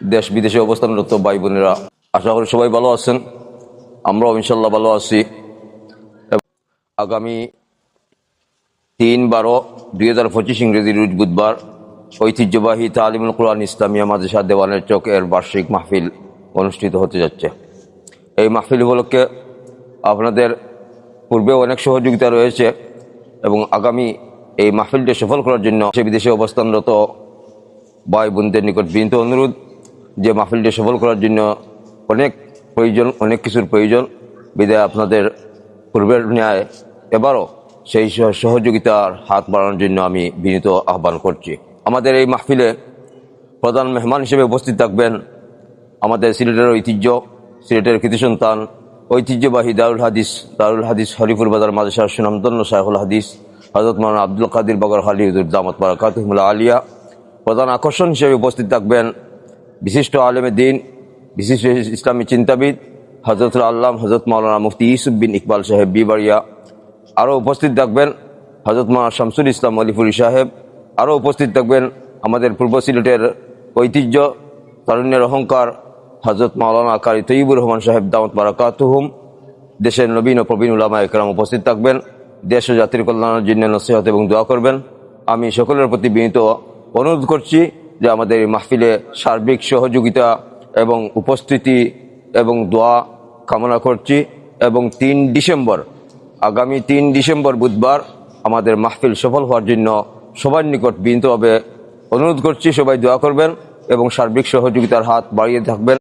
দেশ বিদেশে অবস্থানরত ভাই বোনেরা, আশা করি সবাই ভালো আছেন। আমরাও ইনশাল্লাহ ভালো আছি। আগামী 3/12/2025 ইংরেজি রোজ বুধবার ঐতিহ্যবাহী তালিমুল কুরআন ইসলামিয়া মাদ্রাসা দেওয়ানের চক এর বার্ষিক মাহফিল অনুষ্ঠিত হতে যাচ্ছে। এই মাহফিল উপলক্ষে আপনাদের পূর্বে অনেক সহযোগিতা রয়েছে এবং আগামী এই মাহফিলটি সফল করার জন্য বিদেশে অবস্থানরত ভাই বোনদের নিকট বিনীত অনুরোধ যে মাহফিলটি সফল করার জন্য অনেক কিছুর প্রয়োজন। বিদায় আপনাদের পূর্বের ন্যায় এবারও সেই সহযোগিতার হাত বাড়ানোর জন্য আমি বিনীত আহ্বান করছি। আমাদের এই মাহফিলে প্রধান মেহমান হিসেবে উপস্থিত থাকবেন আমাদের সিলেটের ঐতিহ্য, সিলেটের কৃতি সন্তান, ঐতিহ্যবাহী দারুল হাদিস হরিপুর বাজার মাদ্রাসার সুনামধন্য শায়খুল হাদিস হযরত মাওলানা আব্দুল কাদির বাগরখালী হুজুর দামাত বারাকাতুহুল আলিয়া। প্রধান আকর্ষণ হিসেবে উপস্থিত থাকবেন বিশিষ্ট আলেমে দ্বীন, বিশিষ্ট ইসলামী চিন্তাবিদ হযরতুল আল্লাম হযরত মাওলানা মুফতি ইউসুফ বিন ইকবাল সাহেব বিবাড়িয়া। আরও উপস্থিত থাকবেন হযরত মাওলানা শামসুল ইসলাম আলিপুরি সাহেব। আরও উপস্থিত থাকবেন আমাদের পূর্ব সিলেটের ঐতিহ্য, তারুণ্যের অহংকার হযরত মাওলানা কারি তৈয়বুর রহমান সাহেব দামাত বারাকাতুহুম। দেশের নবীন ও প্রবীণ উলামা একরাম উপস্থিত থাকবেন। দেশ ও জাতির কল্যাণের জন্য নসিহত এবং দোয়া করবেন। আমি সকলের প্রতি বিনীত অনুরোধ করছি যে আমাদের এই মাহফিলে সার্বিক সহযোগিতা এবং উপস্থিতি এবং দোয়া কামনা করছি। এবং আগামী 3 ডিসেম্বর বুধবার আমাদের মাহফিল সফল হওয়ার জন্য সবার নিকট বিনীতভাবে অনুরোধ করছি, সবাই দোয়া করবেন এবং সার্বিক সহযোগিতার হাত বাড়িয়ে থাকবেন।